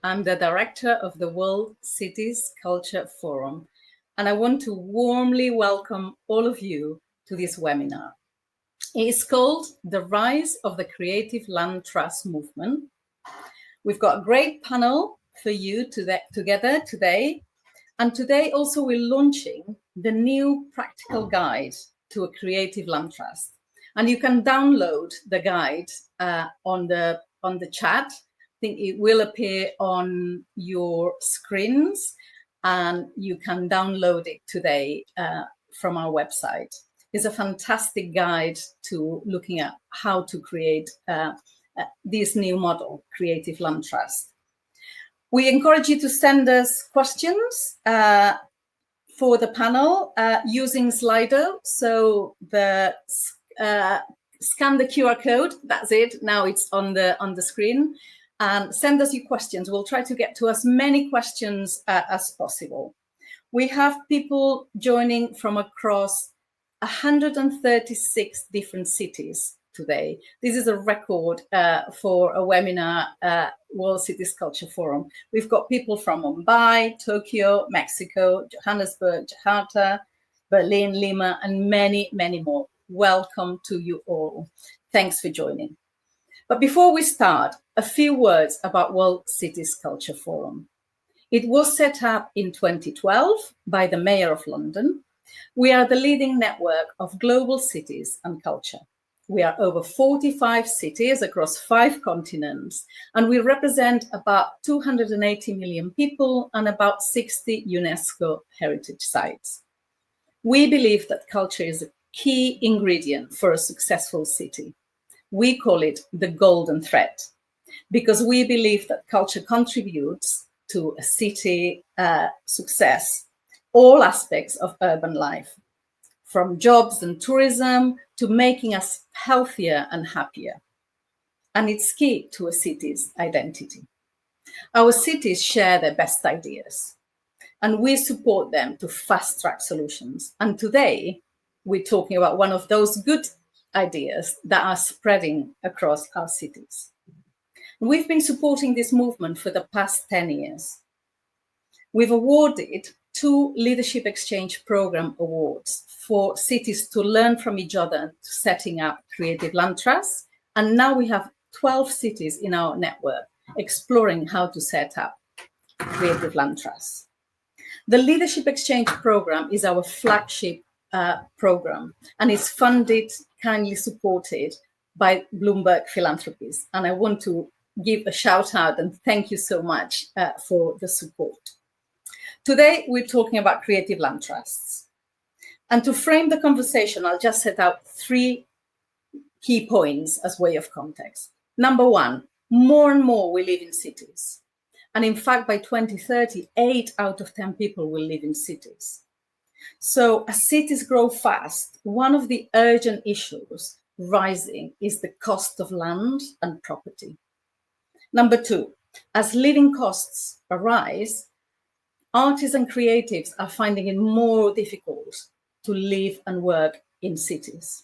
I'm the director of the World Cities Culture Forum, and I want to warmly welcome all of you to this webinar. It is called The Rise of the Creative Land Trust Movement. We've got a great panel for you together today, and today also we're launching the new practical guide to a creative land trust. And you can download the guide on the chat. I think it will appear on your screens, and you can download it today from our website. It's a fantastic guide to looking at how to create this new model, Creative Land Trust. We encourage you to send us questions for the panel using Slido. So scan the QR code, that's it. Now it's on the screen. And send us your questions. We'll try to get to as many questions as possible. We have people joining from across 136 different cities today. This is a record for a webinar, World Cities Culture Forum. We've got people from Mumbai, Tokyo, Mexico, Johannesburg, Jakarta, Berlin, Lima, and many, many more. Welcome to you all. Thanks for joining. But before we start, a few words about World Cities Culture Forum. It was set up in 2012 by the Mayor of London. We are the leading network of global cities and culture. We are over 45 cities across 5 continents, and we represent about 280 million people and about 60 UNESCO heritage sites. We believe that culture is a key ingredient for a successful city. We call it the golden thread, because we believe that culture contributes to a city success, all aspects of urban life, from jobs and tourism to making us healthier and happier. And it's key to a city's identity. Our cities share their best ideas, and we support them to fast-track solutions. And today, we're talking about one of those good ideas that are spreading across our cities. We've been supporting this movement for the past 10 years. We've awarded 2 Leadership Exchange Program awards for cities to learn from each other to setting up creative land trusts. And now we have 12 cities in our network exploring how to set up creative land trusts. The Leadership Exchange Program is our flagship program, and it's funded, kindly supported by Bloomberg Philanthropies. And I want to give a shout out and thank you so much for the support. Today, we're talking about creative land trusts. And to frame the conversation, I'll just set out 3 key points as way of context. Number 1, more and more we live in cities. And in fact, by 2030, 8 out of 10 people will live in cities. So as cities grow fast, one of the urgent issues rising is the cost of land and property. Number 2, as living costs arise, artists and creatives are finding it more difficult to live and work in cities.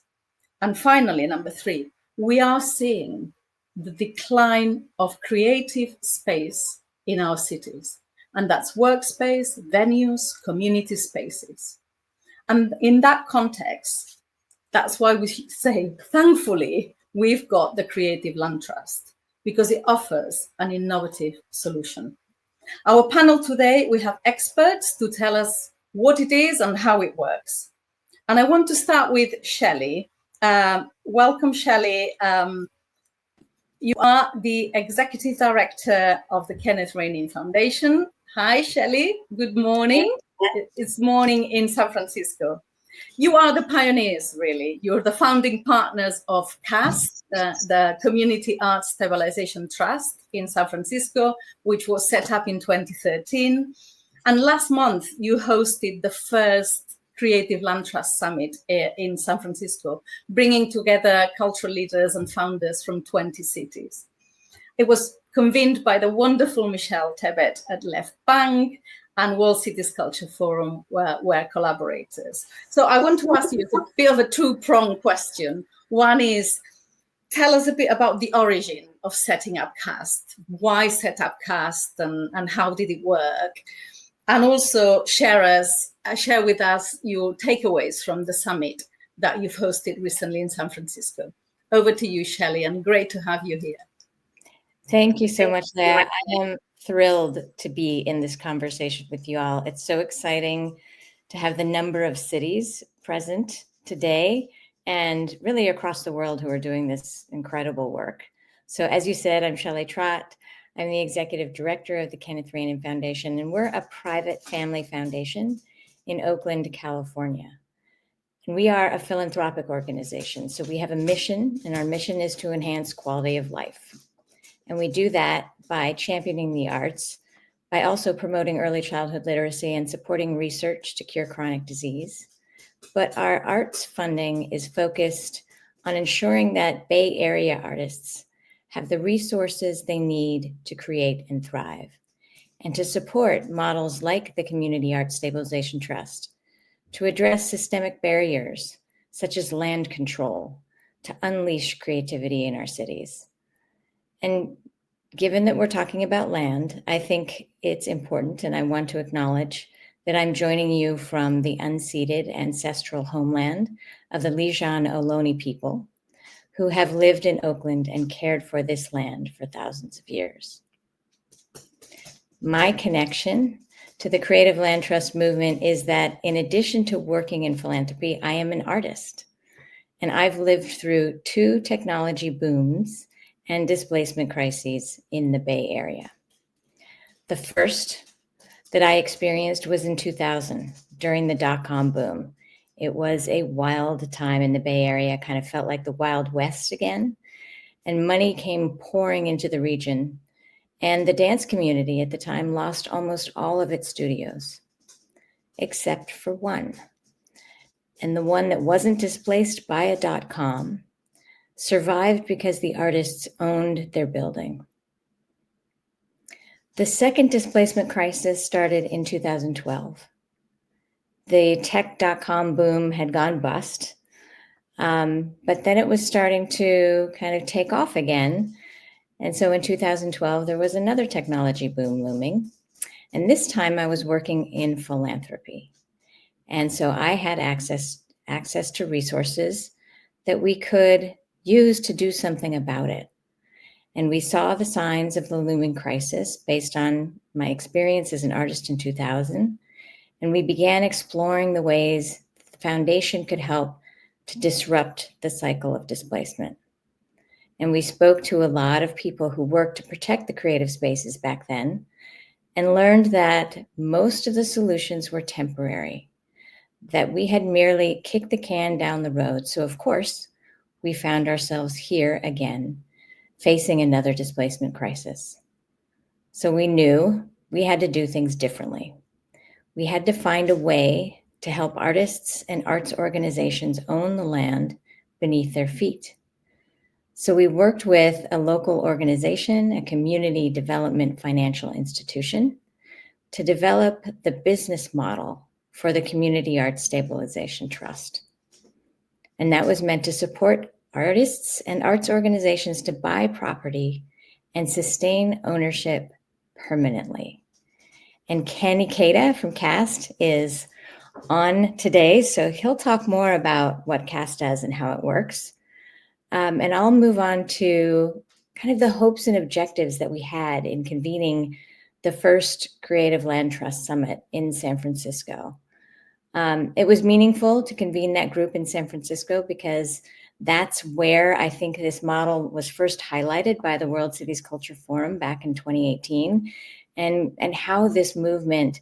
And finally, number 3, we are seeing the decline of creative space in our cities. And that's workspace, venues, community spaces. And in that context, that's why we say, thankfully, we've got the Creative Land Trust, because it offers an innovative solution. Our panel today, we have experts to tell us what it is and how it works. And I want to start with Shelley. Welcome, Shelley. You are the Executive Director of the Kenneth Rainin Foundation. Hi, Shelley. Good morning. It's morning in San Francisco. You are the pioneers, really. You're the founding partners of CAST, the Community Arts Stabilization Trust in San Francisco, which was set up in 2013. And last month, you hosted the first Creative Land Trust Summit in San Francisco, bringing together cultural leaders and founders from 20 cities. It was convened by the wonderful Michelle Tebet at Left Bank, and World Cities Culture Forum were collaborators. So I want to ask you a bit of a 2-pronged question. One is, tell us a bit about the origin of setting up CAST. Why set up CAST, and how did it work? And also share with us your takeaways from the summit that you've hosted recently in San Francisco. Over to you, Shelley, and great to have you here. Thank you so much, Laia. I am thrilled to be in this conversation with you all. It's so exciting to have the number of cities present today and really across the world who are doing this incredible work. So as you said, I'm Shelley Trott. I'm the executive director of the Kenneth Rainin Foundation, and we're a private family foundation in Oakland, California. And we are a philanthropic organization. So we have a mission, and our mission is to enhance quality of life. And we do that by championing the arts, by also promoting early childhood literacy and supporting research to cure chronic disease. But our arts funding is focused on ensuring that Bay Area artists have the resources they need to create and thrive, and to support models like the Community Arts Stabilization Trust to address systemic barriers such as land control, to unleash creativity in our cities. And given that we're talking about land, I think it's important, and I want to acknowledge that I'm joining you from the unceded ancestral homeland of the Liaison Ohlone people, who have lived in Oakland and cared for this land for thousands of years. My connection to the Creative Land Trust movement is that in addition to working in philanthropy, I am an artist. And I've lived through 2 technology booms and displacement crises in the Bay Area. The first that I experienced was in 2000 during the dot-com boom. It was a wild time in the Bay Area, kind of felt like the Wild West again, and money came pouring into the region. And the dance community at the time lost almost all of its studios, except for one. And the one that wasn't displaced by a dot-com survived because the artists owned their building. The second displacement crisis started in 2012. The tech.com boom had gone bust, but then it was starting to kind of take off again. And so in 2012, there was another technology boom looming. And this time I was working in philanthropy. And so I had access to resources that we could use to do something about it. And we saw the signs of the looming crisis based on my experience as an artist in 2000. And we began exploring the ways the foundation could help to disrupt the cycle of displacement. And we spoke to a lot of people who worked to protect the creative spaces back then, and learned that most of the solutions were temporary, that we had merely kicked the can down the road. So of course, we found ourselves here again, facing another displacement crisis. So we knew we had to do things differently. We had to find a way to help artists and arts organizations own the land beneath their feet. So we worked with a local organization, a community development financial institution, to develop the business model for the Community Arts Stabilization Trust. And that was meant to support artists and arts organizations to buy property and sustain ownership permanently. And Ken Ikeda from CAST is on today, so he'll talk more about what CAST does and how it works. And I'll move on to kind of the hopes and objectives that we had in convening the first Creative Land Trust Summit in San Francisco. It was meaningful to convene that group in San Francisco because that's where I think this model was first highlighted by the World Cities Culture Forum back in 2018, and how this movement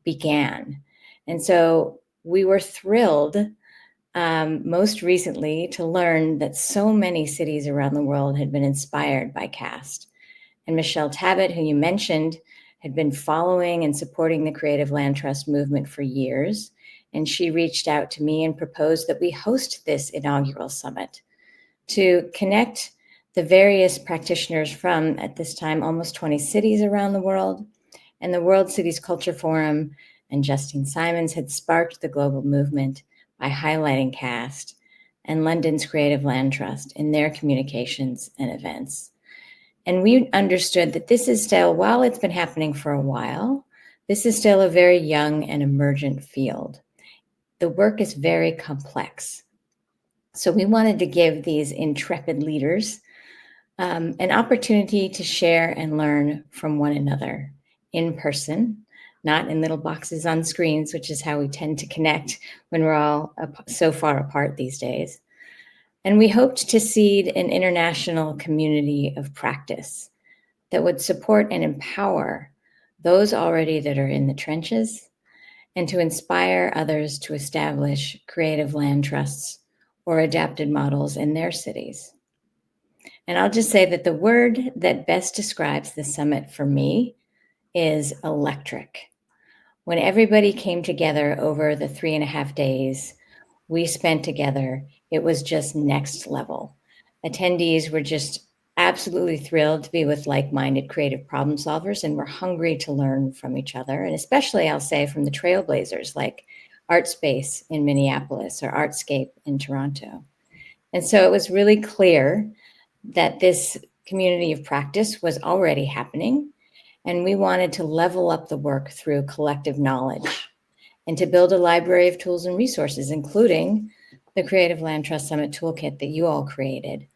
began. And so we were thrilled most recently to learn that so many cities around the world had been inspired by CAST. And Michelle Tabbitt, who you mentioned, had been following and supporting the Creative Land Trust movement for years. And she reached out to me and proposed that we host this inaugural summit to connect the various practitioners from, at this time, almost 20 cities around the world. And the World Cities Culture Forum and Justine Simons had sparked the global movement by highlighting CAST and London's Creative Land Trust in their communications and events. And we understood that this is still, while it's been happening for a while, this is still a very young and emergent field. The work is very complex. So we wanted to give these intrepid leaders an opportunity to share and learn from one another in person, not in little boxes on screens, which is how we tend to connect when we're all so far apart these days. And we hoped to seed an international community of practice that would support and empower those already that are in the trenches, and to inspire others to establish creative land trusts or adapted models in their cities. And I'll just say that the word that best describes the summit for me is electric. When everybody came together over the 3.5 days we spent together, it was just next level. Attendees were just absolutely thrilled to be with like-minded creative problem solvers, and we're hungry to learn from each other. And especially, I'll say, from the trailblazers like Artspace in Minneapolis or Artscape in Toronto. And so it was really clear that this community of practice was already happening, and we wanted to level up the work through collective knowledge and to build a library of tools and resources, including the Creative Land Trust Summit Toolkit that you all created.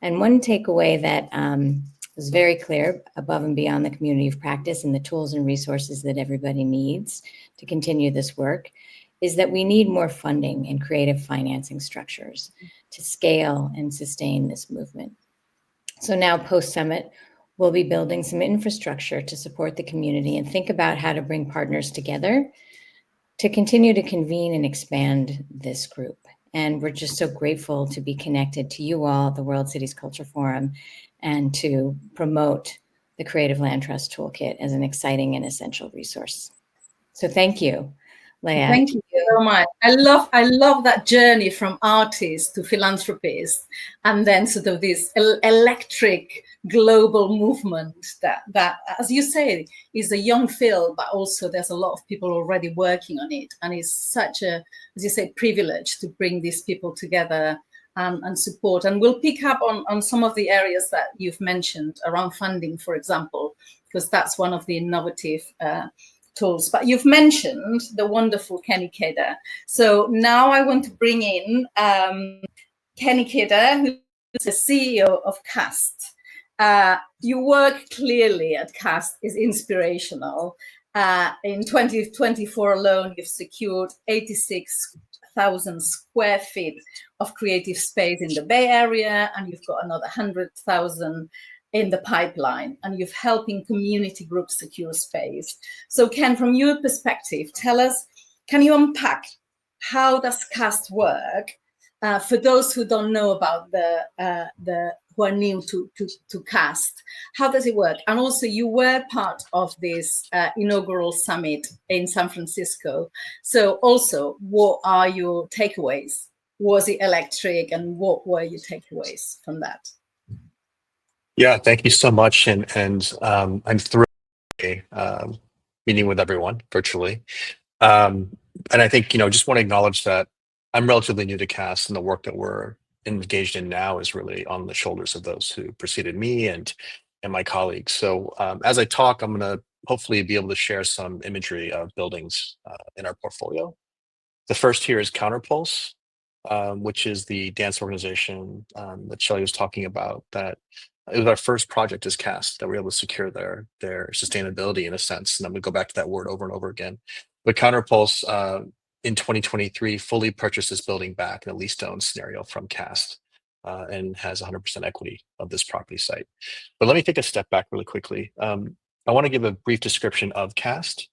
And one takeaway that was very clear above and beyond the community of practice and the tools and resources that everybody needs to continue this work is that we need more funding and creative financing structures to scale and sustain this movement. So now post-summit, we'll be building some infrastructure to support the community and think about how to bring partners together to continue to convene and expand this group. And we're just so grateful to be connected to you all, the World Cities Culture Forum, and to promote the Creative Land Trust Toolkit as an exciting and essential resource. So thank you, Laia. Thank you so much. I love that journey from artist to philanthropist, and then sort of this electric global movement that, as you say, is a young field, but also there's a lot of people already working on it. And it's such a, as you say, privilege to bring these people together and support. And we'll pick up on some of the areas that you've mentioned around funding, for example, because that's one of the innovative tools. But you've mentioned the wonderful Ken Ikeda. So now I want to bring in Ken Ikeda, who's the CEO of CAST. Your work clearly at CAST is inspirational. In 2024 alone, you've secured 86,000 square feet of creative space in the Bay Area, and you've got another 100,000 in the pipeline, and you've helping community groups secure space. So Ken, from your perspective, tell us, can you unpack how does CAST work for those who don't know about who are new to CAST? How does it work? And also, you were part of this inaugural summit in San Francisco. So also, what are your takeaways? Was it electric, and what were your takeaways from that? Yeah, thank you so much. And I'm thrilled meeting with everyone virtually. And I think, just want to acknowledge that I'm relatively new to CAST, and the work that we're engaged in now is really on the shoulders of those who preceded me and my colleagues. So as I talk, I'm going to hopefully be able to share some imagery of buildings in our portfolio. The first here is Counterpulse, which is the dance organization that Shelley was talking about. That it was our first project as CAST that we were able to secure their sustainability in a sense. And I'm going to go back to that word over and over again. But Counterpulse in 2023 fully purchased this building back in a lease to own scenario from CAST and has 100% equity of this property site. But let me take a step back really quickly. I want to give a brief description of CAST,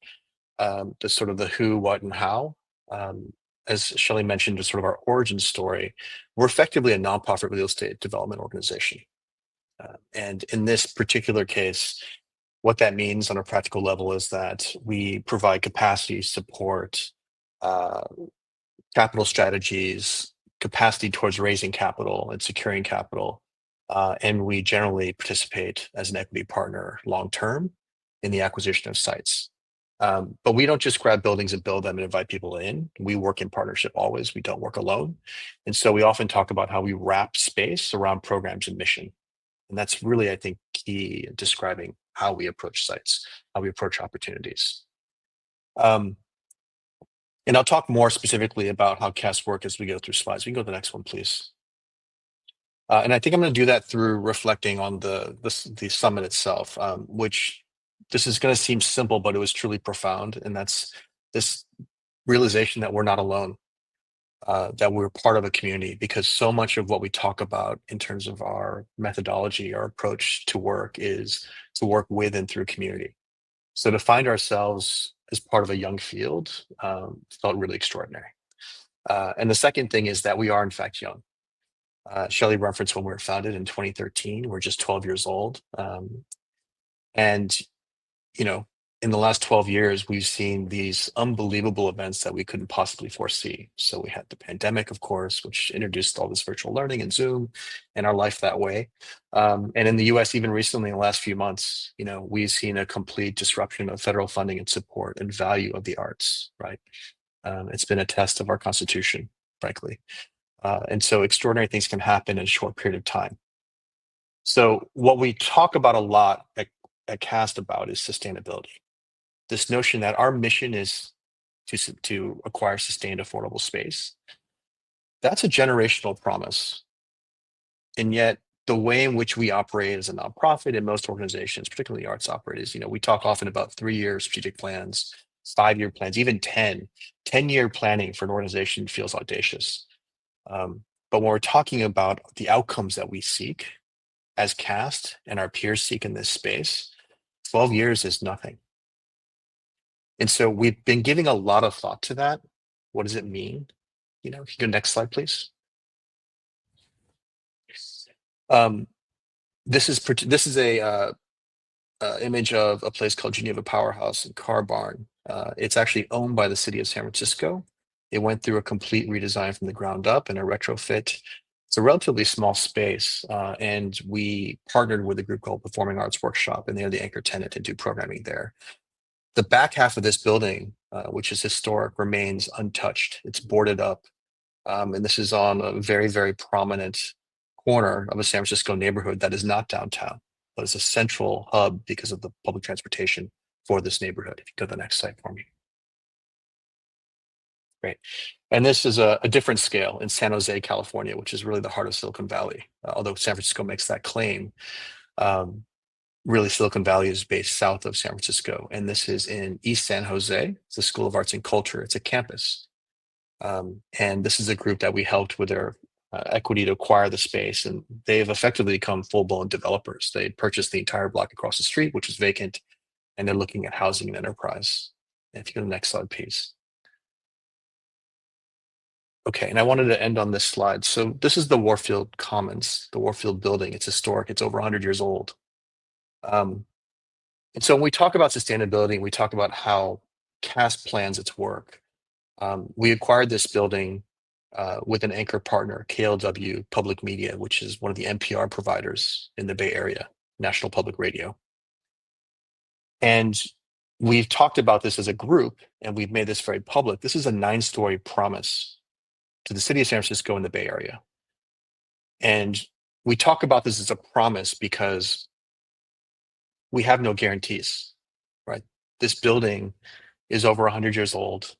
the sort of the who, what, and how. As Shelley mentioned, just sort of our origin story, we're effectively a nonprofit real estate development organization. And in this particular case, what that means on a practical level is that we provide capacity support, capital strategies, capacity towards raising capital and securing capital. And we generally participate as an equity partner long-term in the acquisition of sites. But we don't just grab buildings and build them and invite people in. We work in partnership always. We don't work alone. And so we often talk about how we wrap space around programs and mission. And that's really, I think, key in describing how we approach sites, how we approach opportunities. And I'll talk more specifically about how CAS work as we go through slides. We can go to the next one, please. And I think I'm going to do that through reflecting on the summit itself, which this is going to seem simple, but it was truly profound. And that's this realization that we're not alone, that we're part of a community, because so much of what we talk about in terms of our methodology, our approach to work is to work with and through community. So to find ourselves as part of a young field felt really extraordinary. And the second thing is that we are in fact young. Shelley referenced when we were founded in 2013, we're just 12 years old. And, you know, in the last 12 years, we've seen these unbelievable events that we couldn't possibly foresee. So we had the pandemic, of course, which introduced all this virtual learning and Zoom and our life that way. And in the US, even recently in the last few months, you know, we've seen a complete disruption of federal funding and support and value of the arts, right? It's been a test of our Constitution, frankly. And so extraordinary things can happen in a short period of time. So what we talk about a lot at CAST about is sustainability. This notion that our mission is to acquire sustained, affordable space. That's a generational promise. And yet the way in which we operate as a nonprofit and most organizations, particularly arts operators, you know, we talk often about 3-year strategic plans, 5-year plans, even 10-year planning for an organization feels audacious. But when we're talking about the outcomes that we seek as CAST and our peers seek in this space, 12 years is nothing. And so we've been giving a lot of thought to that. What does it mean? You know, can you go next slide, please? This is a image of a place called Geneva Powerhouse and Car Barn. It's actually owned by the city of San Francisco. It went through a complete redesign from the ground up and a retrofit. It's a relatively small space, and we partnered with a group called Performing Arts Workshop, and they're the anchor tenant to do programming there. The back half of this building, which is historic, remains untouched. It's boarded up, and this is on a very, very prominent corner of a San Francisco neighborhood that is not downtown, but it's a central hub because of the public transportation for this neighborhood. If you go to the next slide for me. Great. And this is a different scale in San Jose, California, which is really the heart of Silicon Valley. Although San Francisco makes that claim, really Silicon Valley is based south of San Francisco. And this is in East San Jose. It's the School of Arts and Culture. It's a campus. And this is a group that we helped with their equity to acquire the space. And they've effectively become full-blown developers. They purchased the entire block across the street, which is vacant. And they're looking at housing and enterprise. And if you go to the next slide, please. Okay, and I wanted to end on this slide. So this is the Warfield Commons, the Warfield building. It's historic. It's over 100 years old. And so when we talk about sustainability, we talk about how CAST plans its work. We acquired this building with an anchor partner, KLW Public Media, which is one of the NPR providers in the Bay Area, National Public Radio. And we've talked about this as a group, and we've made this very public. This is a 9-story promise to the city of San Francisco and the Bay Area. And we talk about this as a promise because we have no guarantees, right? This building is over 100 years old.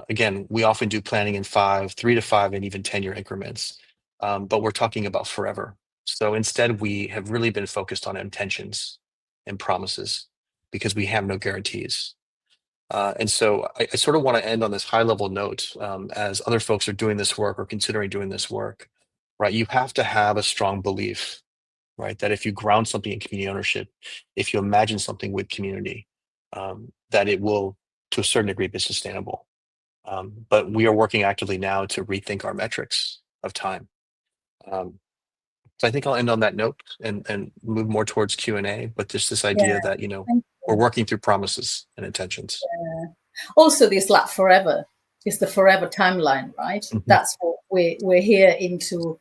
Again, we often do planning in 3 to 5 and even 10-year increments, but we're talking about forever. So instead, we have really been focused on intentions and promises because we have no guarantees. And so I sort of want to end on this high level note as other folks are doing this work or considering doing this work, right? You have to have a strong belief, right? That if you ground something in community ownership, if you imagine something with community, that it will, to a certain degree, be sustainable. But we are working actively now to rethink our metrics of time. So I think I'll end on that note and move more towards Q&A, but just this idea that, you know, we're working through promises and intentions. Also, this lap forever is the forever timeline, right? Mm-hmm. That's what we're here into.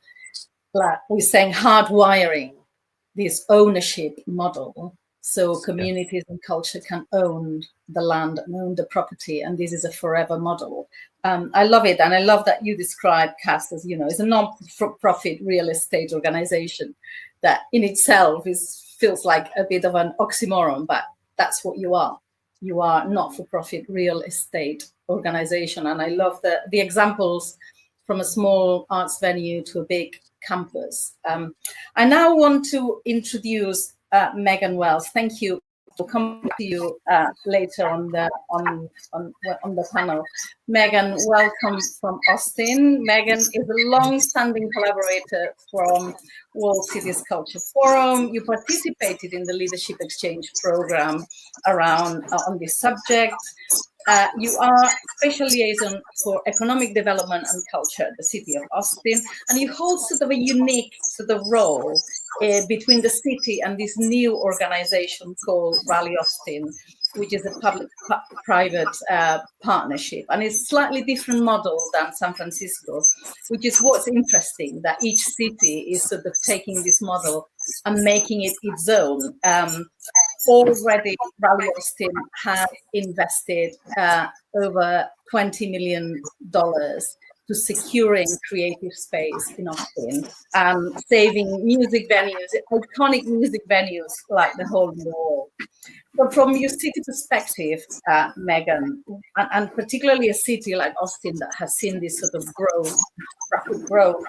Like we're saying, hardwiring this ownership model so communities and culture can own the land and own the property, and this is a forever model. I love it, and I love that you describe CAST as, as a non-profit real estate organization that in itself feels like a bit of an oxymoron, but that's what you are. You are not-for-profit real estate organization, and I love the examples from a small arts venue to a big campus. I now want to introduce Meghan Wells. Thank you. We'll come back to you later on the panel. Meghan, welcome from Austin. Meghan is a long-standing collaborator from World Cities Culture Forum. You participated in the Leadership Exchange program around on this subject. You are Special Liaison for Economic Development and Culture at the City of Austin, and you hold sort of a unique sort of role between the city and this new organization called Rally Austin, which is a public-private partnership. And it's a slightly different model than San Francisco, which is what's interesting, that each city is sort of taking this model and making it its own. Already, Rally Austin has invested over $20 million to securing creative space in Austin, saving music venues, iconic music venues like the Hole in the Wall. So from your city perspective, Meghan, and particularly a city like Austin that has seen this sort of rapid growth,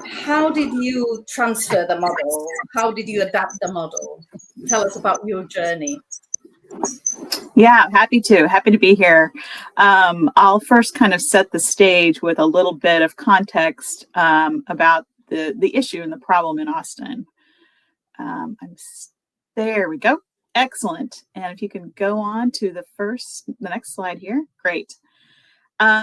how did you transfer the model? How did you adapt the model? Tell us about your journey. Yeah, happy to be here. I'll first kind of set the stage with a little bit of context about the issue and the problem in Austin. There we go. Excellent. And if you can go on to the next slide here. Great.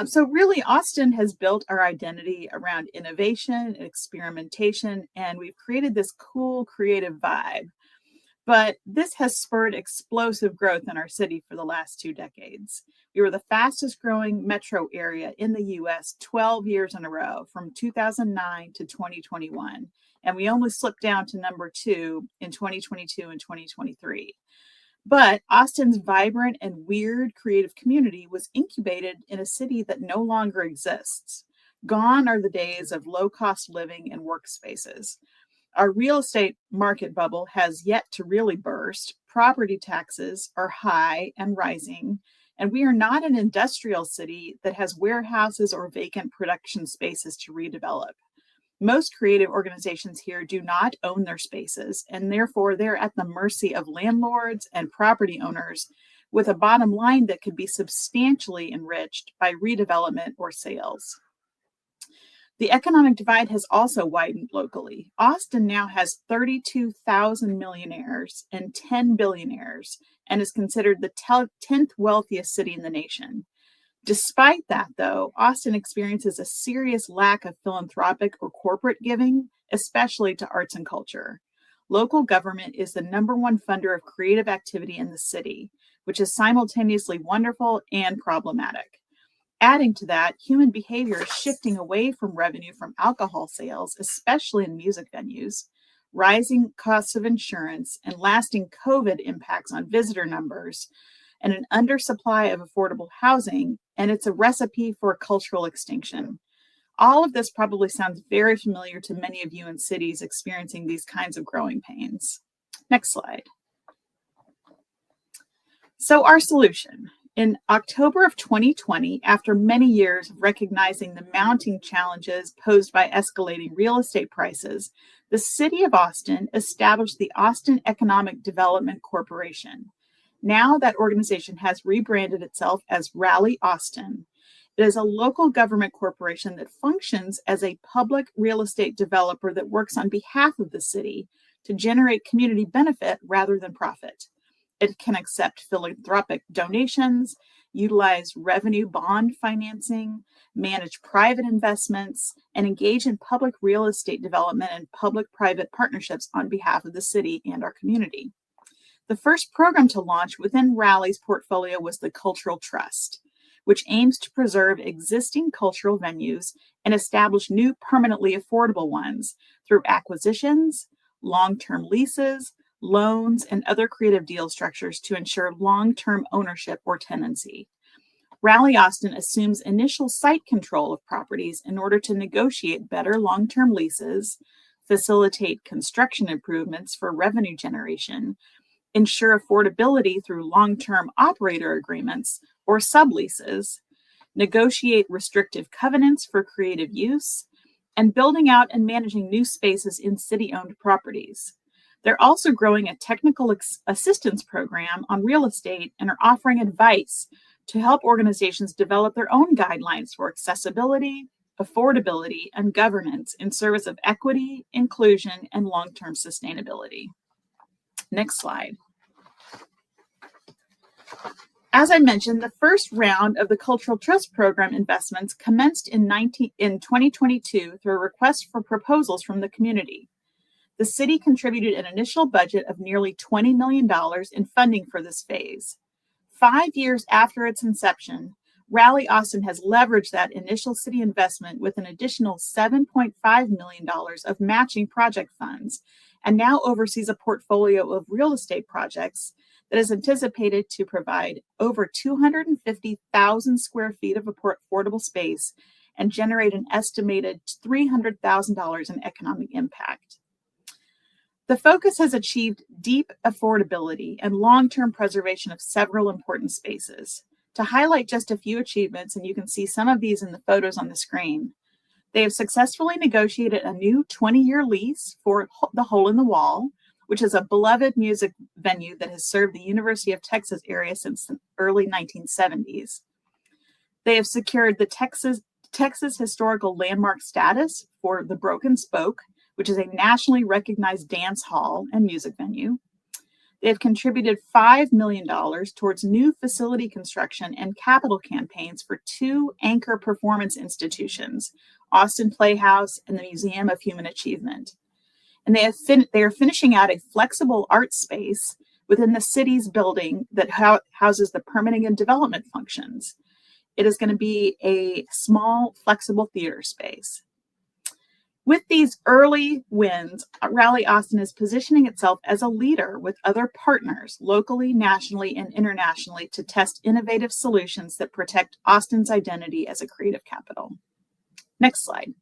So really, Austin has built our identity around innovation and experimentation, and we've created this cool, creative vibe. But this has spurred explosive growth in our city for the last 2 decades. We were the fastest growing metro area in the US 12 years in a row, from 2009 to 2021. And we only slipped down to number 2 in 2022 and 2023. But Austin's vibrant and weird creative community was incubated in a city that no longer exists. Gone are the days of low-cost living and workspaces. Our real estate market bubble has yet to really burst. Property taxes are high and rising, and we are not an industrial city that has warehouses or vacant production spaces to redevelop. Most creative organizations here do not own their spaces, and therefore they're at the mercy of landlords and property owners, with a bottom line that could be substantially enriched by redevelopment or sales. The economic divide has also widened locally. Austin now has 32,000 millionaires and 10 billionaires, and is considered the 10th wealthiest city in the nation. Despite that, though, Austin experiences a serious lack of philanthropic or corporate giving, especially to arts and culture. Local government is the #1 funder of creative activity in the city, which is simultaneously wonderful and problematic. Adding to that, human behavior is shifting away from revenue from alcohol sales, especially in music venues, rising costs of insurance, and lasting COVID impacts on visitor numbers, and an undersupply of affordable housing, and it's a recipe for cultural extinction. All of this probably sounds very familiar to many of you in cities experiencing these kinds of growing pains. Next slide. So our solution. In October of 2020, after many years of recognizing the mounting challenges posed by escalating real estate prices, the City of Austin established the Austin Economic Development Corporation. Now that organization has rebranded itself as Rally Austin. It is a local government corporation that functions as a public real estate developer that works on behalf of the city to generate community benefit rather than profit. It can accept philanthropic donations, utilize revenue bond financing, manage private investments, and engage in public real estate development and public-private partnerships on behalf of the city and our community. The first program to launch within Rally's portfolio was the Cultural Trust, which aims to preserve existing cultural venues and establish new permanently affordable ones through acquisitions, long-term leases, loans, and other creative deal structures to ensure long-term ownership or tenancy. Raleigh Austin assumes initial site control of properties in order to negotiate better long-term leases, facilitate construction improvements for revenue generation, ensure affordability through long-term operator agreements or subleases, negotiate restrictive covenants for creative use, and building out and managing new spaces in city-owned properties. They're also growing a technical assistance program on real estate and are offering advice to help organizations develop their own guidelines for accessibility, affordability, and governance in service of equity, inclusion, and long-term sustainability. Next slide. As I mentioned, the first round of the Cultural Trust Program investments commenced in 2022 through a request for proposals from the community. The city contributed an initial budget of nearly $20 million in funding for this phase. 5 years after its inception, Raleigh Austin has leveraged that initial city investment with an additional $7.5 million of matching project funds, and now oversees a portfolio of real estate projects that is anticipated to provide over 250,000 square feet of affordable space and generate an estimated $300,000 in economic impact. The focus has achieved deep affordability and long-term preservation of several important spaces. To highlight just a few achievements, and you can see some of these in the photos on the screen, they have successfully negotiated a new 20-year lease for the Hole in the Wall, which is a beloved music venue that has served the University of Texas area since the early 1970s. They have secured the Texas Historical Landmark status for the Broken Spoke, which is a nationally recognized dance hall and music venue. They have contributed $5 million towards new facility construction and capital campaigns for 2 anchor performance institutions, Austin Playhouse and the Museum of Human Achievement. And they are finishing out a flexible art space within the city's building that houses the permitting and development functions. It is going to be a small, flexible theater space. With these early wins, Raleigh Austin is positioning itself as a leader with other partners, locally, nationally, and internationally, to test innovative solutions that protect Austin's identity as a creative capital. Next slide.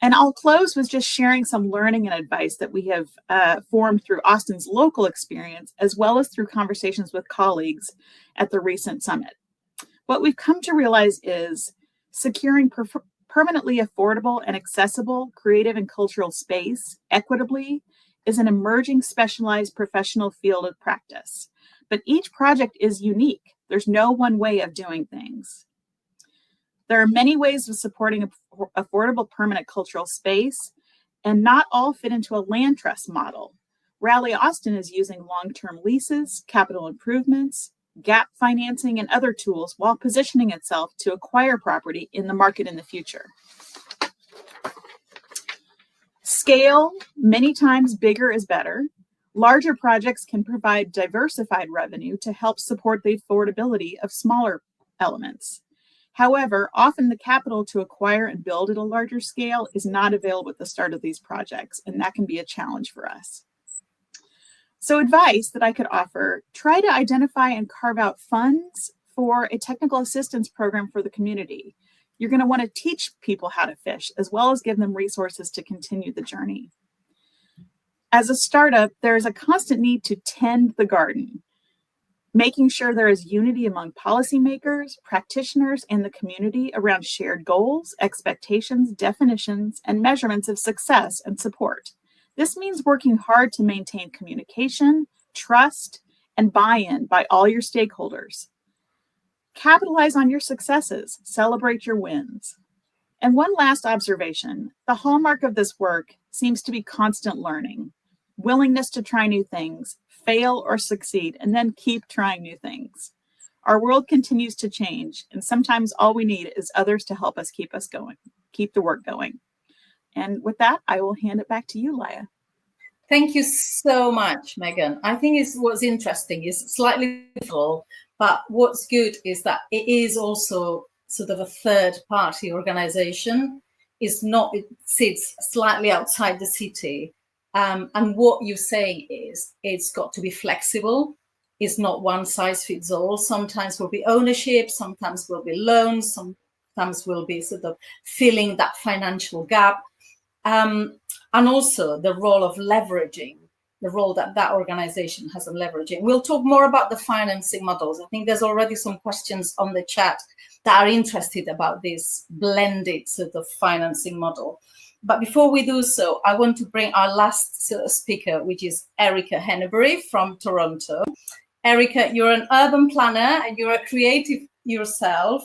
And I'll close with just sharing some learning and advice that we have formed through Austin's local experience, as well as through conversations with colleagues at the recent summit. What we've come to realize is securing permanently affordable and accessible creative and cultural space equitably is an emerging specialized professional field of practice. But each project is unique. There's no one way of doing things. There are many ways of supporting affordable permanent cultural space, and not all fit into a land trust model. Raleigh Austin is using long-term leases, capital improvements, gap financing, and other tools while positioning itself to acquire property in the market in the future. Scale, many times bigger is better. Larger projects can provide diversified revenue to help support the affordability of smaller elements. However, often the capital to acquire and build at a larger scale is not available at the start of these projects, and that can be a challenge for us. So advice that I could offer, try to identify and carve out funds for a technical assistance program for the community. You're going to want to teach people how to fish, as well as give them resources to continue the journey. As a startup, there is a constant need to tend the garden, making sure there is unity among policymakers, practitioners, and the community around shared goals, expectations, definitions, and measurements of success and support. This means working hard to maintain communication, trust, and buy-in by all your stakeholders. Capitalize on your successes, celebrate your wins. And one last observation, the hallmark of this work seems to be constant learning, willingness to try new things, fail or succeed, and then keep trying new things. Our world continues to change, and sometimes all we need is others to help us keep the work going. And with that, I will hand it back to you, Laia. Thank you so much, Meghan. I think what's interesting is slightly difficult, but what's good is that it is also sort of a third-party organization. It sits slightly outside the city, And what you say is it's got to be flexible. It's not one size fits all. Sometimes will be ownership, sometimes will be loans, sometimes will be sort of filling that financial gap. And also the role of leveraging, the role that that organization has in leveraging. We'll talk more about the financing models. I think there's already some questions on the chat that are interested about this blended sort of financing model. But before we do so, I want to bring our last sort of speaker, which is Erika Hennebury from Toronto. Erika, you're an urban planner and you're a creative yourself.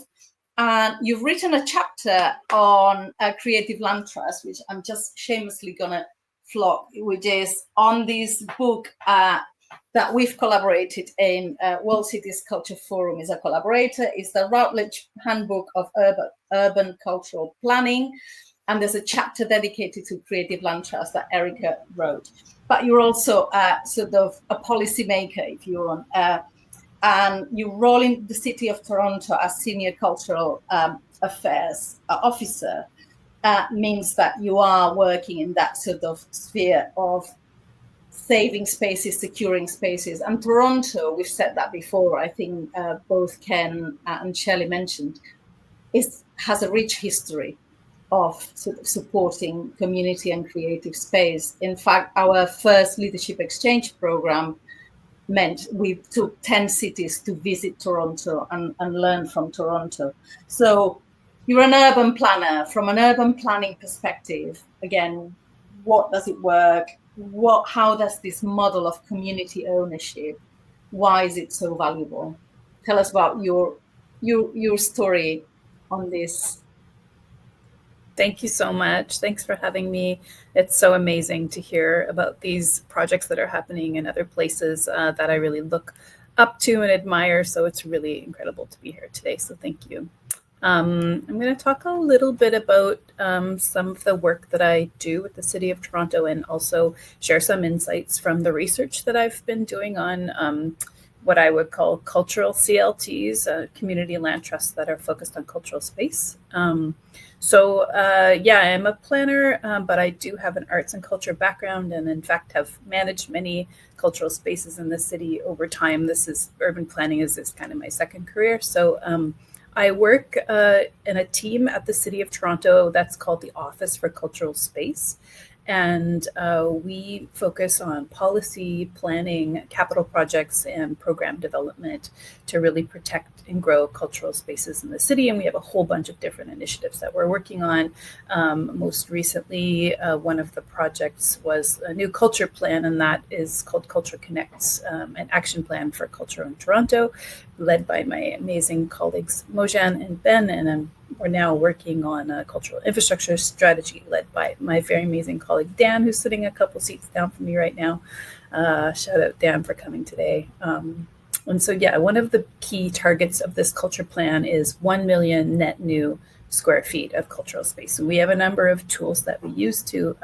And you've written a chapter on creative land trust, which I'm just shamelessly gonna flog, which is on this book that we've collaborated in. World Cities Culture Forum is a collaborator. It's the Routledge Handbook of Urban Cultural Planning. And there's a chapter dedicated to creative land trust that Erika wrote. But you're also sort of a policymaker, if you want. And your role in the City of Toronto as Senior Cultural Affairs Officer means that you are working in that sort of sphere of saving spaces, securing spaces. And Toronto, we've said that before, I think both Ken and Shelley mentioned, has a rich history of sort of supporting community and creative space. In fact, our first leadership exchange program meant we took 10 cities to visit Toronto and learn from Toronto. So you're an urban planner. From an urban planning perspective, again, what does it work? How does this model of community ownership, why is it so valuable? Tell us about your story on this. Thank you so much. Thanks for having me. It's so amazing to hear about these projects that are happening in other places that I really look up to and admire. So it's really incredible to be here today. So thank you. I'm going to talk a little bit about some of the work that I do with the City of Toronto and also share some insights from the research that I've been doing on what I would call cultural CLTs, community land trusts that are focused on cultural space. Yeah, I'm a planner, but I do have an arts and culture background and in fact have managed many cultural spaces in the city over time. Urban planning is kind of my second career. So I work in a team at the City of Toronto that's called the Office for Cultural Space. And we focus on policy, planning, capital projects, and program development to really protect and grow cultural spaces in the city. And we have a whole bunch of different initiatives that we're working on. Most recently, one of the projects was a new culture plan, and that is called Culture Connects, an action plan for culture in Toronto, led by my amazing colleagues Meghan and Ben. And we're now working on a cultural infrastructure strategy led by my very amazing colleague Dan, who's sitting a couple seats down from me right now. Shout out Dan for coming today. And so, yeah, one of the key targets of this culture plan is 1 million net new square feet of cultural space. And we have a number of tools that we use to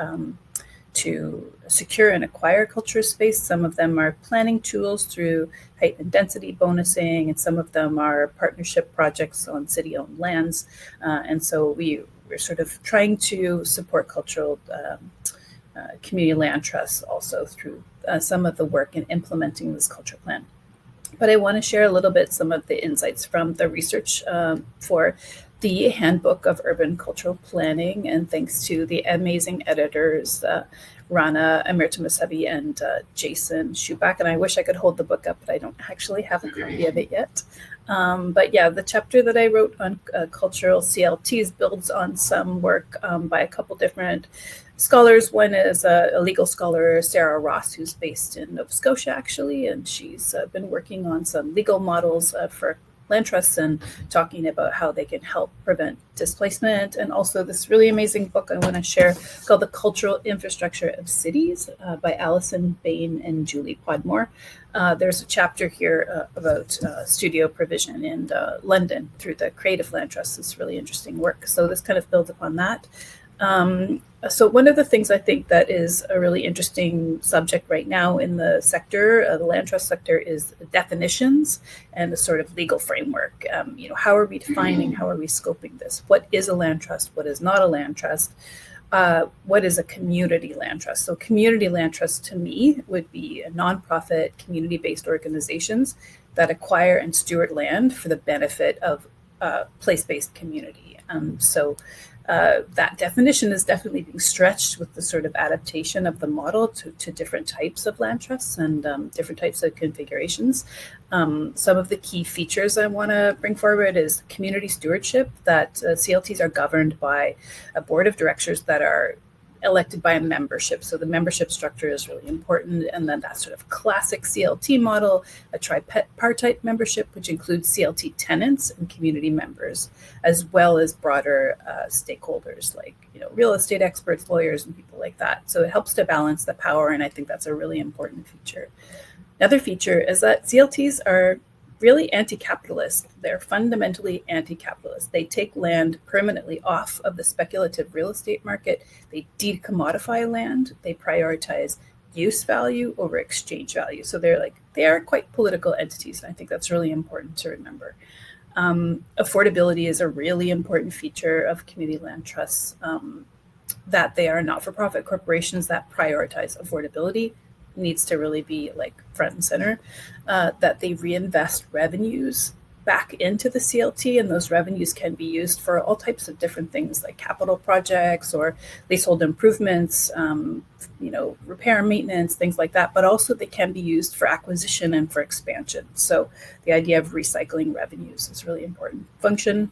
secure and acquire culture space. Some of them are planning tools through height and density bonusing, and some of them are partnership projects on city-owned lands. And so we're sort of trying to support cultural community land trusts also through some of the work in implementing this culture plan. But I want to share a little bit some of the insights from the research for the Handbook of Urban Cultural Planning, and thanks to the amazing editors, Rana Amirtamasevi and Jason Schubach. And I wish I could hold the book up, but I don't actually have a copy of it yet. But yeah, the chapter that I wrote on cultural CLTs builds on some work by a couple different scholars. One is a legal scholar, Sarah Ross, who's based in Nova Scotia, actually, and she's been working on some legal models for land trusts and talking about how they can help prevent displacement. And also this really amazing book I want to share called The Cultural Infrastructure of Cities by Alison Bain and Julie Podmore. There's a chapter here about studio provision in London through the Creative Land Trust. It's really interesting work. So this kind of builds upon that. So one of the things I think that is a really interesting subject right now in the sector, the land trust sector, is definitions and the sort of legal framework. How are we defining, how are we scoping this? What is a land trust? What is not a land trust? what is a community land trust? So community land trust to me would be a nonprofit community-based organizations that acquire and steward land for the benefit of place-based community. That definition is definitely being stretched with the sort of adaptation of the model to different types of land trusts and different types of configurations. Some of the key features I want to bring forward is community stewardship, that CLTs are governed by a board of directors that are elected by a membership. So the membership structure is really important. And then that sort of classic CLT model, a tripartite membership, which includes CLT tenants and community members, as well as broader stakeholders like, real estate experts, lawyers, and people like that. So it helps to balance the power. And I think that's a really important feature. Another feature is that CLTs are really anti-capitalist. They're fundamentally anti-capitalist. They take land permanently off of the speculative real estate market. They decommodify land. They prioritize use value over exchange value. So they are quite political entities. And I think that's really important to remember. Affordability is a really important feature of community land trusts, that they are not-for-profit corporations that prioritize affordability. Needs to really be front and center, that they reinvest revenues back into the CLT, and those revenues can be used for all types of different things like capital projects or leasehold improvements, repair and maintenance, things like that, but also they can be used for acquisition and for expansion. So the idea of recycling revenues is really important function.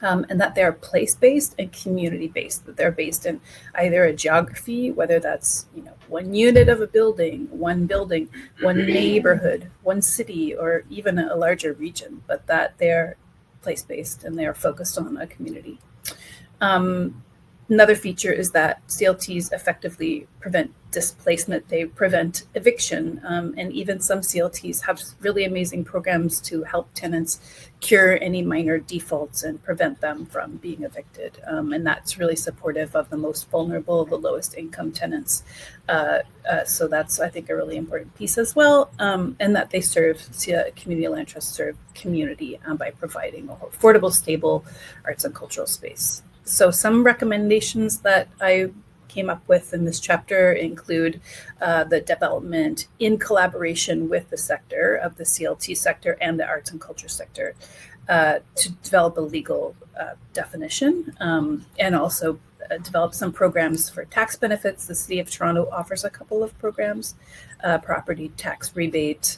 And that they're place-based and community-based, that they're based in either a geography, whether that's one unit of a building, one neighborhood, one city, or even a larger region, but that they're place-based and they're focused on a community. Another feature is that CLTs effectively prevent displacement. They prevent eviction. And even some CLTs have really amazing programs to help tenants cure any minor defaults and prevent them from being evicted. And that's really supportive of the most vulnerable, the lowest income tenants. So that's, I think, a really important piece as well. And that they community land trusts serve community by providing a affordable, stable arts and cultural space. So some recommendations that I came up with in this chapter include the development in collaboration with the sector of the CLT sector and the arts and culture sector to develop a legal definition and also develop some programs for tax benefits. The City of Toronto offers a couple of programs, property tax rebate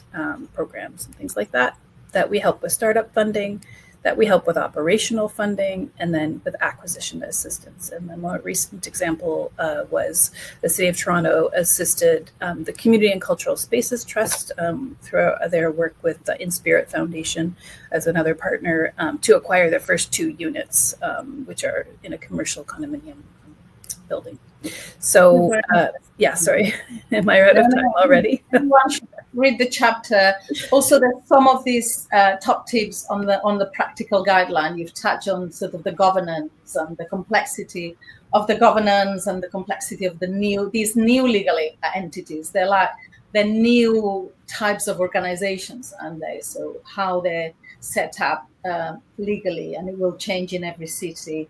programs and things like that, that we help with startup funding, that we help with operational funding, and then with acquisition assistance. And the more recent example was the City of Toronto assisted the Community and Cultural Spaces Trust through their work with the In Spirit Foundation as another partner to acquire their first 2 units, which are in a commercial condominium building. So, sorry, am I out of time already? Read the chapter. Also, there's some of these top tips on the practical guideline. You've touched on sort of the governance and the complexity of the governance and the complexity of these new legal entities. They're new types of organizations, aren't they? So how they're set up legally, and it will change in every city.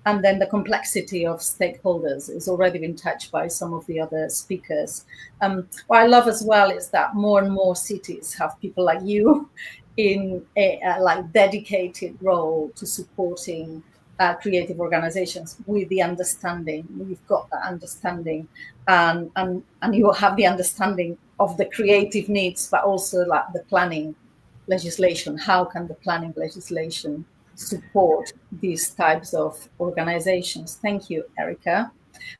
And then the complexity of stakeholders is already been touched by some of the other speakers. What I love as well is that more and more cities have people like you in a dedicated role to supporting creative organizations with the understanding. We've got that understanding, and you have the understanding of the creative needs, but also the planning legislation. How can the planning legislation support these types of organizations? Thank you, Erika.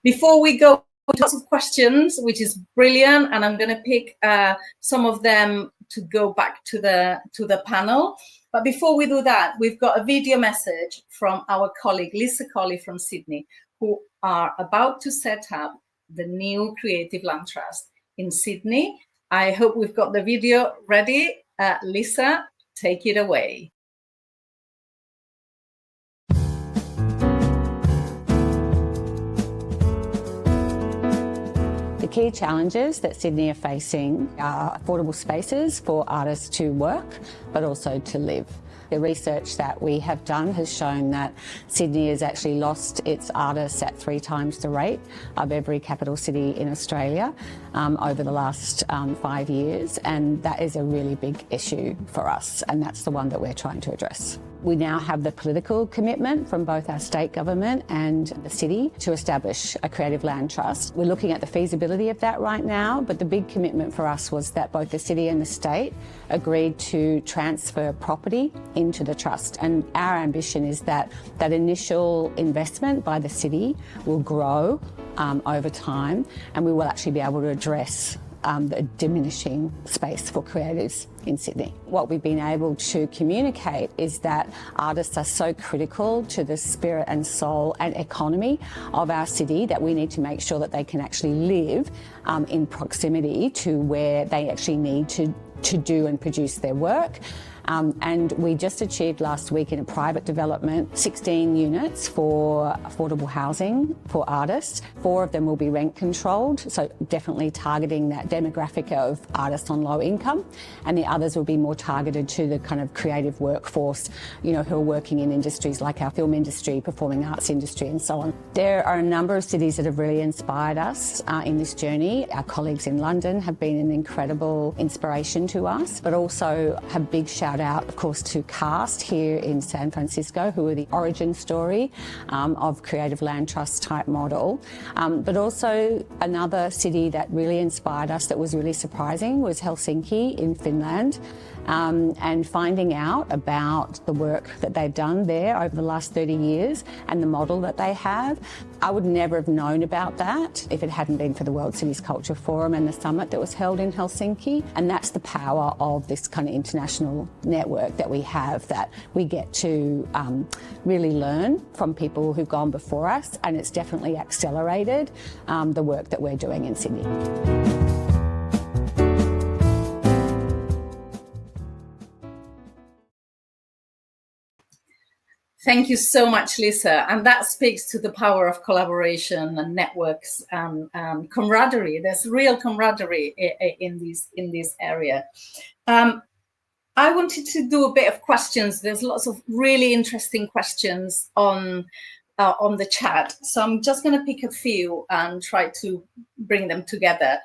Before we go, lots of questions, which is brilliant, and I'm going to pick some of them to go back to the panel. But before we do that, we've got a video message from our colleague Lisa Colley from Sydney, who are about to set up the new Creative Land Trust in Sydney. I hope we've got the video ready. Lisa, take it away. The key challenges that Sydney are facing are affordable spaces for artists to work, but also to live. The research that we have done has shown that Sydney has actually lost its artists at 3 times the rate of every capital city in Australia over the last 5 years, and that is a really big issue for us, and that's the one that we're trying to address. We now have the political commitment from both our state government and the city to establish a creative land trust. We're looking at the feasibility of that right now, but the big commitment for us was that both the city and the state agreed to transfer property into the trust. And our ambition is that that initial investment by the city will grow over time, and we will actually be able to address the diminishing space for creatives in Sydney. What we've been able to communicate is that artists are so critical to the spirit and soul and economy of our city that we need to make sure that they can actually live in proximity to where they actually need to do and produce their work. And we just achieved last week in a private development 16 units for affordable housing for artists. 4 of them will be rent controlled, so definitely targeting that demographic of artists on low income, and the others will be more targeted to the kind of creative workforce, you know, who are working in industries like our film industry, performing arts industry and so on. There are a number of cities that have really inspired us in this journey. Our colleagues in London have been an incredible inspiration to us, but also a big shout out, of course, to CAST here in San Francisco, who are the origin story of Creative Land Trust type model. But also another city that really inspired us that was really surprising was Helsinki in Finland. And finding out about the work that they've done there over the last 30 years and the model that they have. I would never have known about that if it hadn't been for the World Cities Culture Forum and the summit that was held in Helsinki. And that's the power of this kind of international network that we have, that we get to really learn from people who've gone before us, and it's definitely accelerated the work that we're doing in Sydney. Thank you so much, Lisa. And that speaks to the power of collaboration and networks and camaraderie. There's real camaraderie in this area. I wanted to do a bit of questions. There's lots of really interesting questions on the chat. So I'm just going to pick a few and try to bring them together.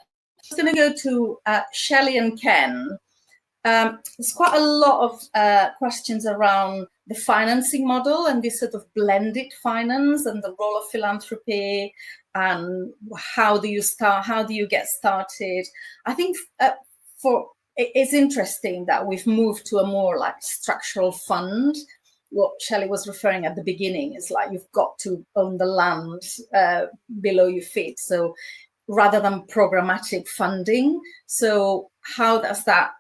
I'm going to go to Shelley and Ken. There's quite a lot of questions around the financing model and this sort of blended finance and the role of philanthropy and how do you get started. I think it's interesting that we've moved to a more like structural fund. What Shelley was referring at the beginning is like you've got to own the land below your feet. So rather than programmatic funding. So how does that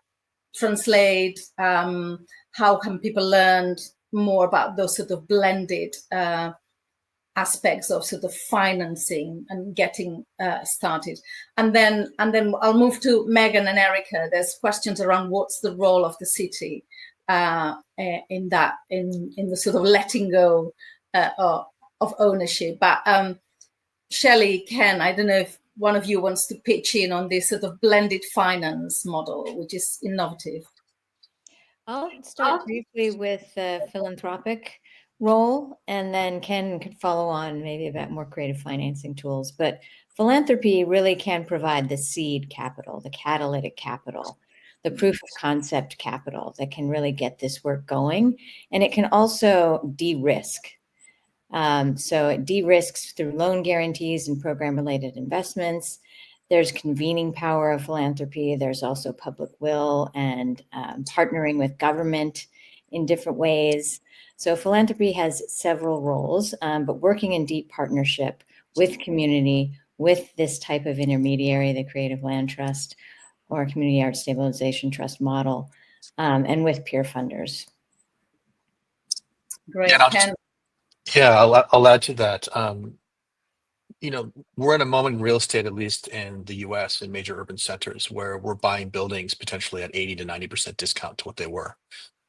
translate? How can people learn more about those sort of blended aspects of sort of financing and getting started? And then I'll move to Meghan and Erika. There's questions around what's the role of the city in the sort of letting go of ownership. But Shelley, Ken, I don't know if one of you wants to pitch in on this sort of blended finance model, which is innovative. I'll start briefly with the philanthropic role, and then Ken could follow on maybe about more creative financing tools. But philanthropy really can provide the seed capital, the catalytic capital, the proof of concept capital that can really get this work going. And it can also de-risk. So it de-risks through loan guarantees and program-related investments. There's convening power of philanthropy. There's also public will and partnering with government in different ways. So philanthropy has several roles, but working in deep partnership with community, with this type of intermediary, the Creative Land Trust or Community Art Stabilization Trust model, and with peer funders. Great, Ken. I'll add to that. You know, we're in a moment in real estate, at least in the US, in major urban centers, where we're buying buildings potentially at 80 to 90% discount to what they were.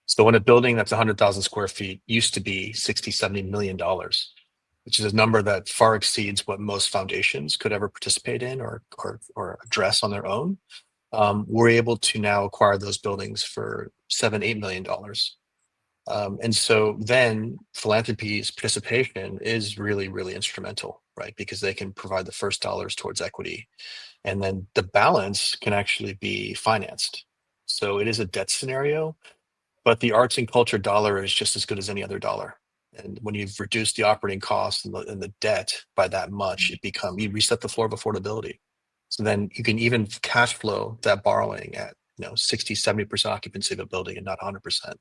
So when a building that's 100,000 square feet used to be $60, $70 million, which is a number that far exceeds what most foundations could ever participate in or address on their own, we're able to now acquire those buildings for $7, $8 million. And so then philanthropy's participation is really, really instrumental, right? Because they can provide the first dollars towards equity. And then the balance can actually be financed. So it is a debt scenario, but the arts and culture dollar is just as good as any other dollar. And when you've reduced the operating costs and the debt by that much, you reset the floor of affordability. So then you can even cash flow that borrowing at 60, 70% occupancy of a building and not 100%.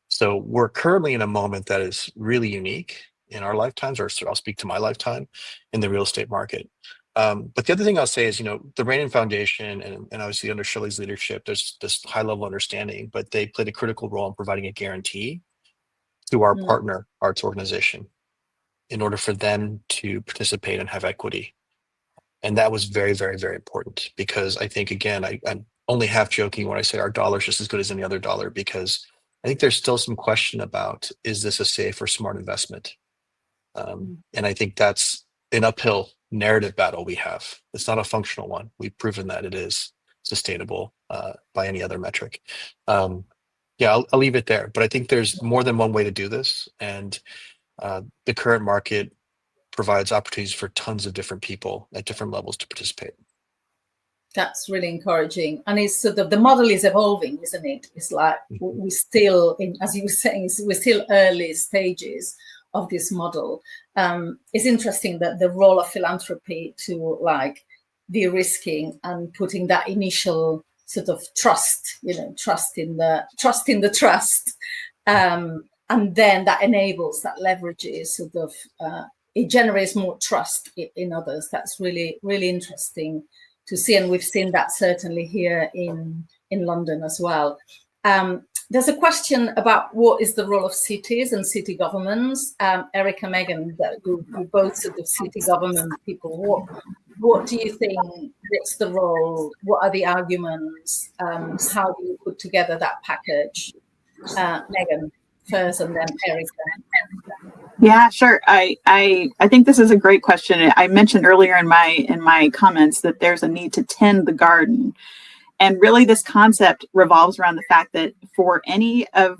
So we're currently in a moment that is really unique in our lifetimes, or I'll speak to my lifetime in the real estate market. But the other thing I'll say is, the Rainin Foundation and obviously under Shelley's leadership, there's this high level understanding, but they played a critical role in providing a guarantee to our partner arts organization in order for them to participate and have equity. And that was very, very, very important, because I think, again, I'm only half joking when I say our dollar is just as good as any other dollar, because I think there's still some question about, is this a safe or smart investment? And I think that's an uphill narrative battle we have. It's not a functional one. We've proven that it is sustainable by any other metric. I'll leave it there. But I think there's more than one way to do this. And the current market provides opportunities for tons of different people at different levels to participate. That's really encouraging. And it's sort of, the model is evolving, isn't it? It's like we're still as you were saying, we're still early stages of this model. It's interesting that the role of philanthropy to de-risking and putting that initial sort of trust in the trust. And then that enables, that leverages sort of, it generates more trust in others. That's really, really interesting to see. And we've seen that certainly here in London as well. There's a question about what is the role of cities and city governments. Erika, Meghan, who both sort of city government people, what do you think? What's the role? What are the arguments? How do you put together that package? Meghan first, and then Erika. Yeah, sure. I think this is a great question. I mentioned earlier in my comments that there's a need to tend the garden. And really, this concept revolves around the fact that for any of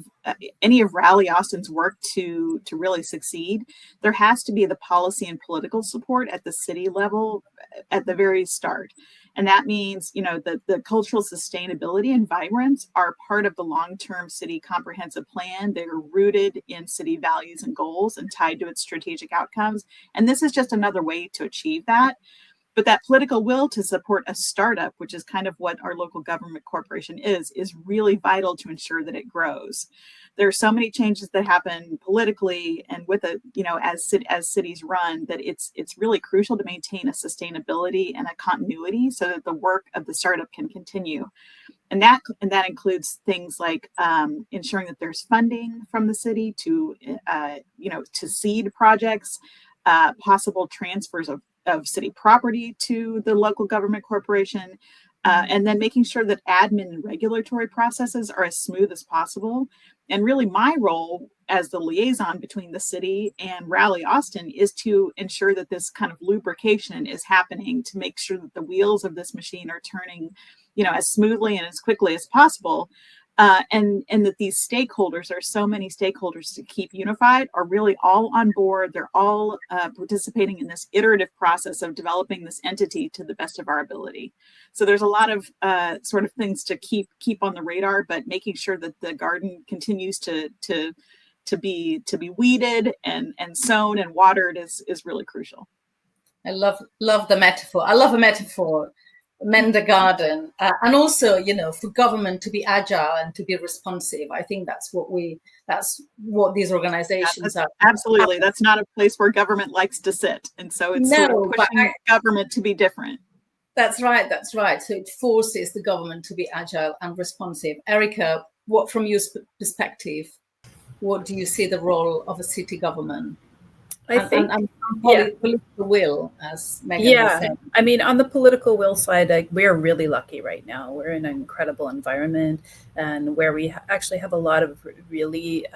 Raleigh Austin's work to really succeed, there has to be the policy and political support at the city level at the very start. And that means, the cultural sustainability and vibrance are part of the long-term city comprehensive plan. They're rooted in city values and goals and tied to its strategic outcomes. And this is just another way to achieve that. But that political will to support a startup, which is kind of what our local government corporation is really vital to ensure that it grows. There are so many changes that happen politically and with as cities run, that it's really crucial to maintain a sustainability and a continuity so that the work of the startup can continue. And that includes things like ensuring that there's funding from the city to seed projects, possible transfers of city property to the local government corporation, and then making sure that admin and regulatory processes are as smooth as possible. And really my role as the liaison between the city and Raleigh Austin is to ensure that this kind of lubrication is happening, to make sure that the wheels of this machine are turning, as smoothly and as quickly as possible. And that these stakeholders, there are so many stakeholders to keep unified, are really all on board. They're all participating in this iterative process of developing this entity to the best of our ability. So there's a lot of sort of things to keep on the radar, but making sure that the garden continues to be weeded and sown and watered is really crucial. I love the metaphor. I love a metaphor. Mend the garden, and also, for government to be agile and to be responsive. I think that's what these organizations are. Absolutely, that's not a place where government likes to sit, and so it's sort of pushing government to be different. That's right. So it forces the government to be agile and responsive. Erika, what from your perspective, what do you see the role of a city government? I think political will, as Meghan was saying. I mean, on the political will side, we're really lucky right now. We're in an incredible environment, and where we actually have a lot of really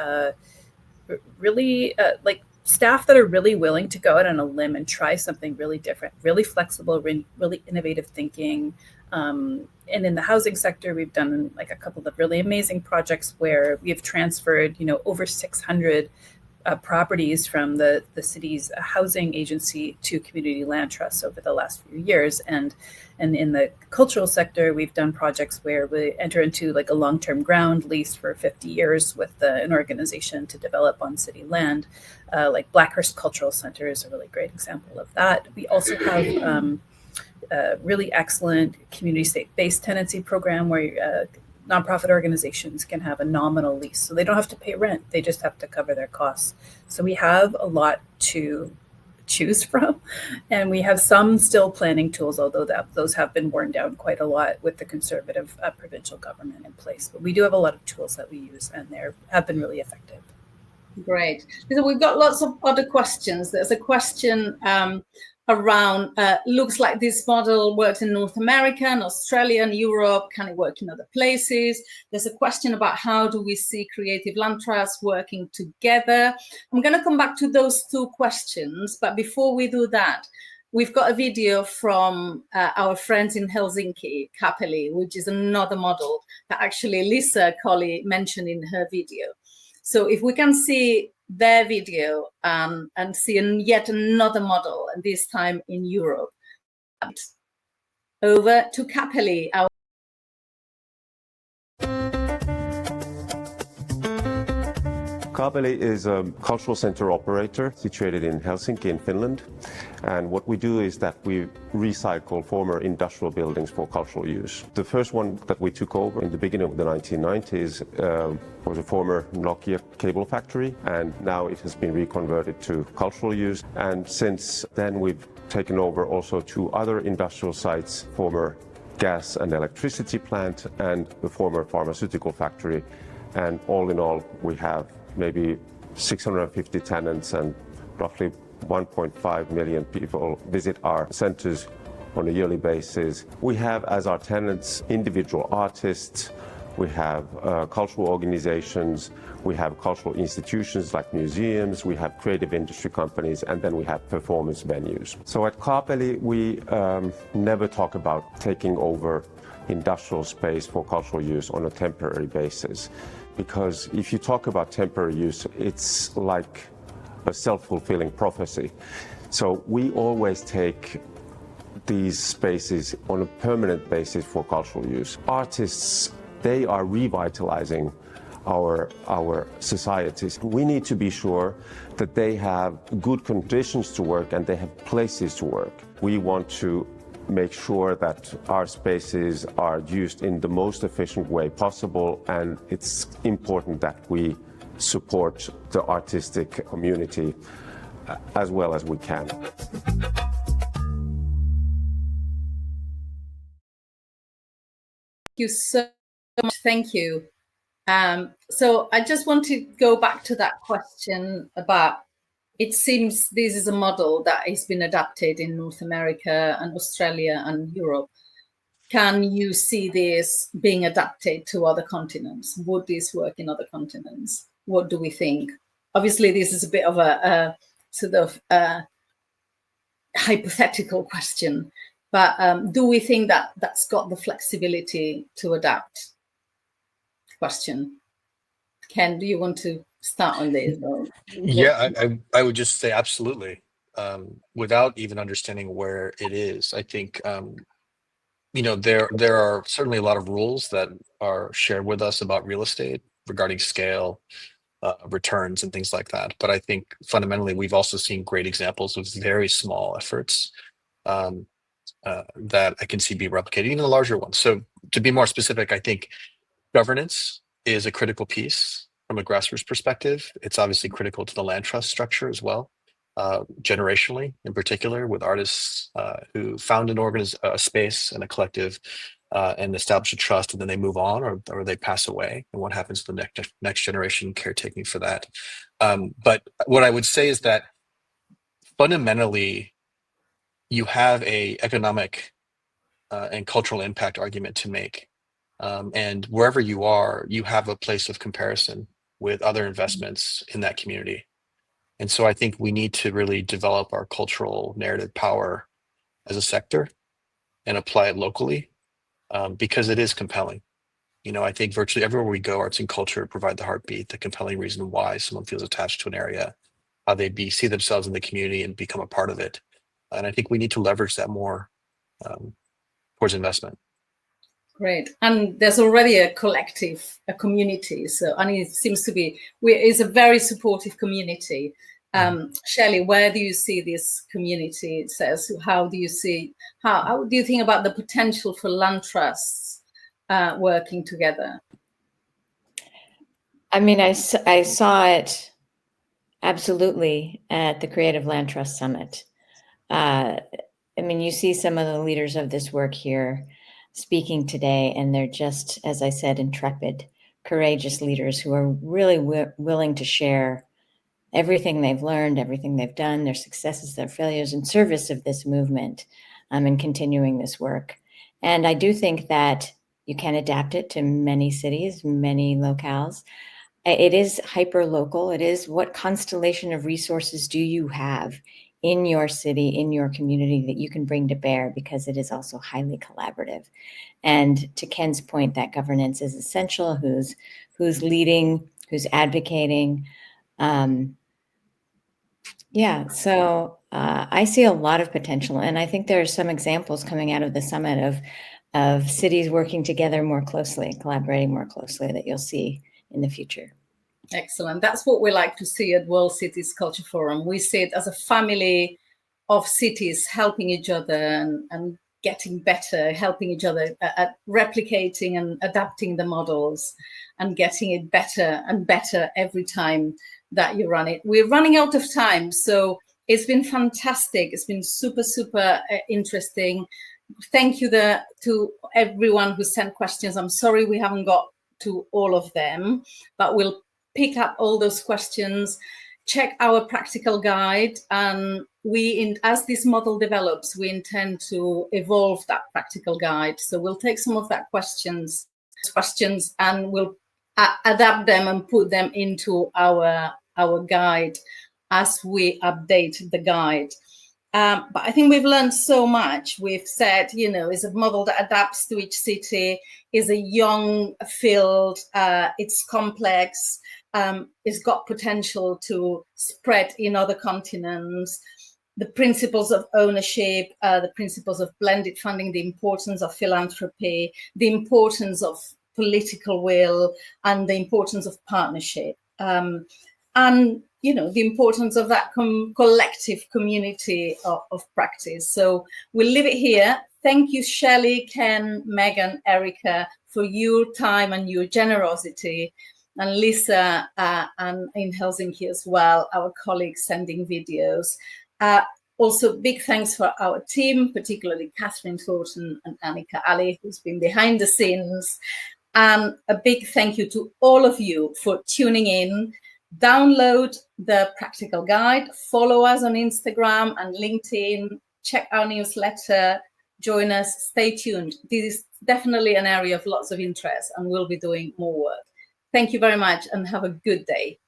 staff that are really willing to go out on a limb and try something really different, really flexible, really innovative thinking. And in the housing sector, we've done like a couple of really amazing projects where we've transferred, over 600 properties from the city's housing agency to community land trusts over the last few years. And in the cultural sector, we've done projects where we enter into like a long-term ground lease for 50 years with an organization to develop on city land. Like Blackhurst Cultural Center is a really great example of that. We also have a really excellent community state-based tenancy program where nonprofit organizations can have a nominal lease. So they don't have to pay rent. They just have to cover their costs. So we have a lot to choose from. And we have some still planning tools, although those have been worn down quite a lot with the conservative provincial government in place. But we do have a lot of tools that we use, and they have been really effective. Great. So we've got lots of other questions. There's a question around, looks like this model works in North America and Australia and Europe. Can it work in other places? There's a question about how do we see creative land trusts working together? I'm going to come back to those two questions, but before we do that, we've got a video from our friends in Helsinki, Capelli, which is another model that actually Lisa Colley mentioned in her video. So if we can see their video and see yet another model, and this time in Europe. Over to Capelli. Capelli is a cultural center operator situated in Helsinki in Finland. And what we do is that we recycle former industrial buildings for cultural use. The first one that we took over in the beginning of the 1990s was a former Nokia cable factory, and now it has been reconverted to cultural use. And since then we've taken over also two other industrial sites, former gas and electricity plant and the former pharmaceutical factory. And all in all, we have maybe 650 tenants and roughly 1.5 million people visit our centers on a yearly basis. We have as our tenants individual artists, we have cultural organizations, we have cultural institutions like museums, we have creative industry companies, and then we have performance venues. So at Capelli, we never talk about taking over industrial space for cultural use on a temporary basis. Because if you talk about temporary use, it's like a self-fulfilling prophecy. So we always take these spaces on a permanent basis for cultural use. Artists, they are revitalizing our societies. We need to be sure that they have good conditions to work and they have places to work. We want to make sure that our spaces are used in the most efficient way possible, and it's important that we support the artistic community as well as we can. Thank you so much. Thank you. So I just want to go back to that question about, it seems this is a model that has been adapted in North America and Australia and Europe. Can you see this being adapted to other continents? Would this work in other continents? What do we think? Obviously, this is a bit of a sort of hypothetical question, but do we think that that's got the flexibility to adapt? Question. Ken, do you want to start on this? Yeah, I would just say absolutely. Without even understanding where it is, I think there are certainly a lot of rules that are shared with us about real estate regarding scale, returns, and things like that. But I think fundamentally, we've also seen great examples of very small efforts that I can see be replicated, even the larger ones. So to be more specific, I think governance is a critical piece from a grassroots perspective. It's obviously critical to the land trust structure as well, generationally in particular, with artists who found a space and a collective and establish a trust, and then they move on or they pass away, and what happens to the next generation caretaking for that. But what I would say is that fundamentally, you have a economic and cultural impact argument to make. And wherever you are, you have a place of comparison with other investments in that community. And so I think we need to really develop our cultural narrative power as a sector and apply it locally, because it is compelling. You know, I think virtually everywhere we go, arts and culture provide the heartbeat, the compelling reason why someone feels attached to an area, how they see themselves in the community and become a part of it. And I think we need to leverage that more towards investment. Great. And there's already a collective, a community. So, and it seems to be, it's a very supportive community. Shelley, where do you see this community? It says, how do you see, how do you think about the potential for land trusts working together? I mean, I saw it absolutely at the Creative Land Trust Summit. I mean, you see some of the leaders of this work here speaking today, and they're just, as I said, intrepid, courageous leaders who are really willing to share everything they've learned, everything they've done, their successes, their failures, in service of this movement, and continuing this work. And I do think that you can adapt it to many cities, many locales. It is hyper-local. It is, what constellation of resources do you have in your city, in your community, that you can bring to bear, because it is also highly collaborative. And to Ken's point, that governance is essential, who's leading, who's advocating. Yeah, so I see a lot of potential, and I think there are some examples coming out of the summit of cities working together more closely, collaborating more closely, that you'll see in the future. Excellent. That's what we like to see at World Cities Culture Forum. We see it as a family of cities helping each other and getting better, helping each other at replicating and adapting the models and getting it better and better every time that you run it. We're running out of time, so it's been fantastic. It's been super, super interesting. Thank you to everyone who sent questions. I'm sorry we haven't got to all of them, but we'll pick up all those questions. Check our practical guide, and as this model develops, we intend to evolve that practical guide. So we'll take some of that questions and we'll adapt them and put them into our guide as we update the guide. But I think we've learned so much. We've said, you know, it's a model that adapts to each city, is a young field, it's complex, it's got potential to spread in other continents. The principles of ownership, the principles of blended funding, the importance of philanthropy, the importance of political will, and the importance of partnership. And, you know, the importance of that collective community of practice. So we'll leave it here. Thank you, Shelley, Ken, Meghan, Erika, for your time and your generosity. And Lisa, and in Helsinki as well, our colleagues sending videos. Also, big thanks for our team, particularly Catherine Thornton and Annika Ali, who's been behind the scenes. And a big thank you to all of you for tuning in. Download the practical guide, follow us on Instagram and LinkedIn, check our newsletter, join us, stay tuned. This is definitely an area of lots of interest, and we'll be doing more work. Thank you very much and have a good day.